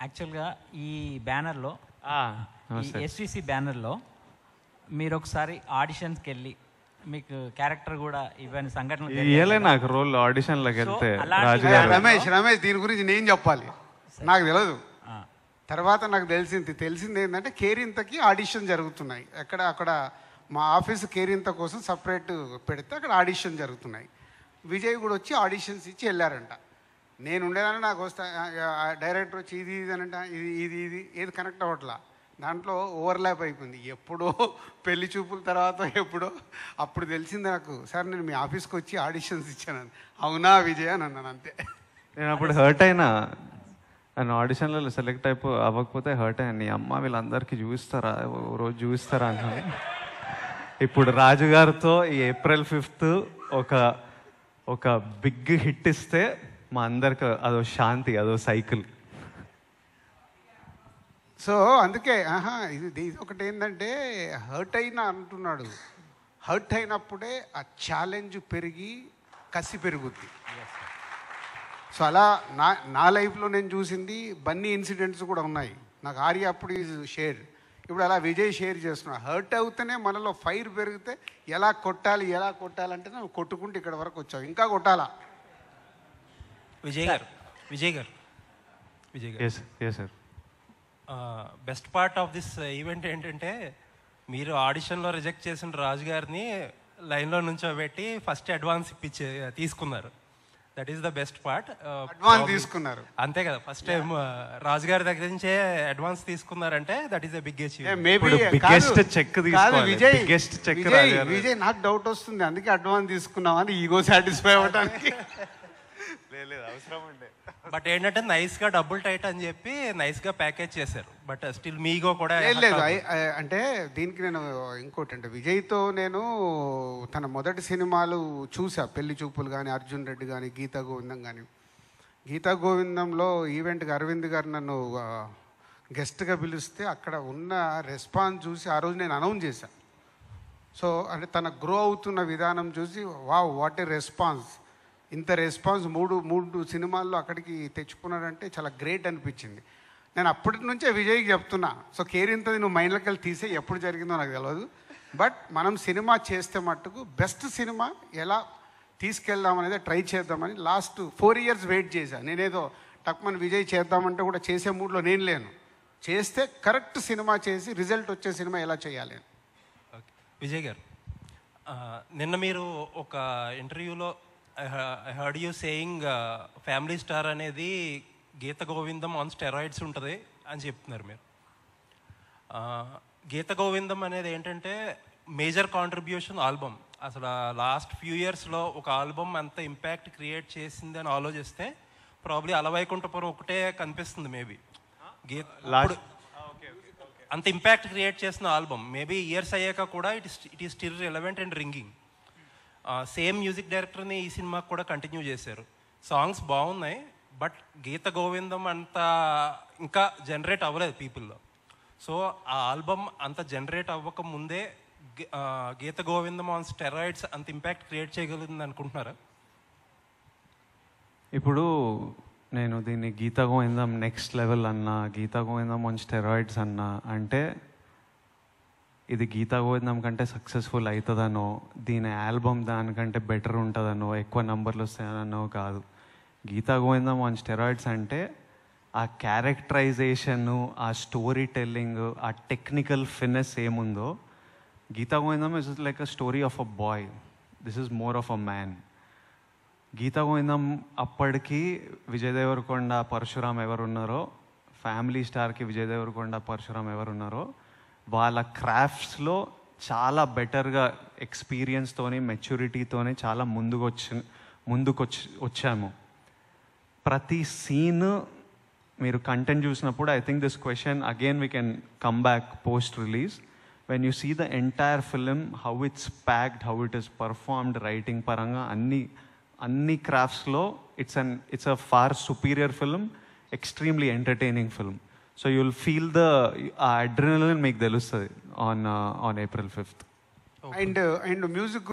యాక్చువల్గా ఈ బ్యానర్లో ఈ ఎస్విసి బ్యానర్లో మీరు ఒకసారి ఆడిషన్స్కి వెళ్ళి మీకు క్యారెక్టర్ కూడా ఇవన్నీ సంఘటనలు నాకు రోల్ ఆడిషన్లోకి వెళ్తే రమేష్ దీని గురించి నేను చెప్పాలి. నాకు తెలియదు, తర్వాత నాకు తెలిసింది ఏంటంటే కేరింతకి ఆడిషన్ జరుగుతున్నాయి. అక్కడ మా ఆఫీసు కేరింత కోసం సపరేట్ పెడితే అక్కడ ఆడిషన్ జరుగుతున్నాయి. విజయ్ కూడా వచ్చి ఆడిషన్స్ ఇచ్చి వెళ్ళారంట. నేను ఉండేదాన్ని నాకు వస్తా డైరెక్టర్ వచ్చి ఇది అనంట ఇది ఏది కనెక్ట్ అవ్వట్లా, దాంట్లో ఓవర్లాప్ అయిపోయింది. ఎప్పుడో పెళ్లి చూపుల తర్వాత ఎప్పుడో అప్పుడు తెలిసింది నాకు, సార్ నేను మీ ఆఫీస్కి వచ్చి ఆడిషన్స్ ఇచ్చాను. అవునా విజయ్ అని అన్నాను, అంతే. నేను అప్పుడు హర్ట్ అయినా, నన్ను ఆడిషన్లలో సెలెక్ట్ అవ్వకపోతే హర్ట్ అయ్యాను. నీ అమ్మ వీళ్ళందరికీ చూపిస్తారా, రోజు చూపిస్తారా అన్నాను. ఇప్పుడు రాజుగారితో ఈ April 5th ఒక బిగ్ హిట్ ఇస్తే మా అందరికి అదో శాంతి, అదో సైకిల్. సో అందుకే ఇది ఒకటి ఏంటంటే హర్ట్ అయినా అంటున్నాడు. హర్ట్ అయినప్పుడే ఆ ఛాలెంజ్ పెరిగి కసి పెరుగుద్ది. సో అలా నా లైఫ్లో నేను చూసింది బన్నీ ఇన్సిడెంట్స్ కూడా ఉన్నాయి. నాకు ఆర్య అప్పుడు షేర్, ఇప్పుడు అలా విజయ్ షేర్ చేస్తున్నా. హర్ట్ అవుతేనే మనలో ఫైర్ పెరిగితే ఎలా కొట్టాలంటే నువ్వు కొట్టుకుంటూ ఇక్కడ వరకు వచ్చావు, ఇంకా కొట్టాలా. విజయ్ గారు sir, best part of this event ఏంటంటే మీరు ఆడిషన్లో రిజెక్ట్ చేసిన రాజు గారిని లైన్లో నుంచోబెట్టి ఫస్ట్ అడ్వాన్స్ తీసుకున్నారు. That is the best part. Advance తీసుకున్నారు అంతే కదా, ఫస్ట్ టైం రాజు గారి దగ్గర నుంచే అడ్వాన్స్ తీసుకున్నారంటే that is the big Vijay నాకు డౌట్ వస్తుంది, అందుకే అడ్వాన్స్ తీసుకున్నామని ఈగో సాటిస్ఫై అవ్వడానికి. బట్ ఏంటంటే నైస్ గా డబుల్ టైట్ అని చెప్పి నైస్ గా ప్యాకేజ్ చేశారు. బట్ స్టిల్ మీగో కూడా లేదు. అంటే దీనికి నేను ఇంకోటి అంటే విజయ్తో నేను తన మొదటి సినిమాలు చూసా, పెళ్లి చూపులు కానీ, అర్జున్ రెడ్డి కానీ, గీతా గోవిందం కానీ. గీతా గోవిందంలో ఈవెంట్కి అరవింద్ గారు నన్ను గెస్ట్గా పిలిస్తే అక్కడ ఉన్న రెస్పాన్స్ చూసి ఆ రోజు నేను అనౌన్స్ చేశాను. సో అంటే తన గ్రో అవుతున్న విధానం చూసి వావ్ వాట్ ఏ రెస్పాన్స్, ఇంత రెస్పాన్స్ మూడు సినిమాల్లో అక్కడికి తెచ్చుకున్నాడంటే చాలా గ్రేట్ అనిపించింది. నేను అప్పటి నుంచే విజయ్కి చెప్తున్నా, సో కేరింతది నువ్వు మైండ్లోకి వెళ్ళి తీసే, ఎప్పుడు జరిగిందో నాకు తెలియదు. బట్ మనం సినిమా చేస్తే మట్టుకు బెస్ట్ సినిమా ఎలా తీసుకెళ్దామనేది ట్రై చేద్దామని లాస్ట్ 4 years వెయిట్ చేశాను. నేనేదో టక్మన్ విజయ్ చేద్దామంటే కూడా చేసే మూడ్లో నేను లేను. చేస్తే కరెక్ట్ సినిమా చేసి రిజల్ట్ వచ్చే సినిమా ఎలా చేయాలి. విజయ్ గారు, నిన్న మీరు ఒక ఇంటర్వ్యూలో I heard you saying family star అనేది గీత గోవిందం ఆన్ స్టెరాయిడ్స్ ఉంటుంది అని చెప్తున్నారు మీరు. గీత గోవిందం అనేది ఏంటంటే మేజర్ కాంట్రిబ్యూషన్ ఆల్బమ్. అసలు లాస్ట్ ఫ్యూ ఇయర్స్లో ఒక ఆల్బమ్ అంత ఇంపాక్ట్ క్రియేట్ చేసింది అని ఆలోచిస్తే ప్రాబ్లీ అలవైకుంఠపురం ఒకటే కనిపిస్తుంది. మేబీ అంత ఇంపాక్ట్ క్రియేట్ చేసిన ఆల్బమ్ మేబీ ఇయర్స్ అయ్యాక కూడా it is still relevant and ringing. Same music డైరెక్టర్ని ఈ సినిమాకి కూడా కంటిన్యూ చేశారు. సాంగ్స్ బాగున్నాయి, బట్ గీత గోవిందం అంత ఇంకా జనరేట్ అవ్వలేదు పీపుల్లో. సో ఆ ఆల్బమ్ అంత జనరేట్ అవ్వక ముందే గీత గోవిందం ఆన్ స్టెరాయిడ్స్ అంత ఇంపాక్ట్ క్రియేట్ చేయగలుగుతుంది అనుకుంటున్నారా? ఇప్పుడు నేను దీన్ని గీత గోవిందం నెక్స్ట్ లెవెల్ అన్నా, గీత గోవిందం ఆన్ స్టెరాయిడ్స్ అన్నా అంటే ఇది గీతా గోవిందం కంటే సక్సెస్ఫుల్ అవుతుందనో, దీని ఆల్బమ్ దానికంటే బెటర్ ఉంటుందనో, ఎక్కువ నంబర్లు వస్తాయనో కాదు. గీతా గోవిందం ఆన్ స్టెరాయిడ్స్ అంటే ఆ క్యారెక్టరైజేషను, ఆ స్టోరీ టెల్లింగ్, ఆ టెక్నికల్ ఫినెస్ ఏముందో, Geetha Govindam is like a story of a boy. This is more of a man. Geetha Govindam అప్పటికి విజయ్ దేవరకొండ, పరశురామ్ ఎవరున్నారో, ఫ్యామిలీ స్టార్కి విజయ్ దేవరకొండ, పరశురామ్ ఎవరున్నారో వాళ్ళ క్రాఫ్ట్స్లో చాలా బెటర్గా ఎక్స్పీరియన్స్తోని, మెచ్యూరిటీతోని చాలా ముందుకు వచ్చాము. ప్రతి సీన్ మీరు కంటెంట్ చూసినప్పుడు I think this question again we can come back post release. When you see the entire film, how it's packed, how it is performed, writing పరంగా అన్ని క్రాఫ్ట్స్లో it's a far superior film, extremely entertaining film. So you'll feel the adrenaline make తెలుస్తుంది on April 5th. And music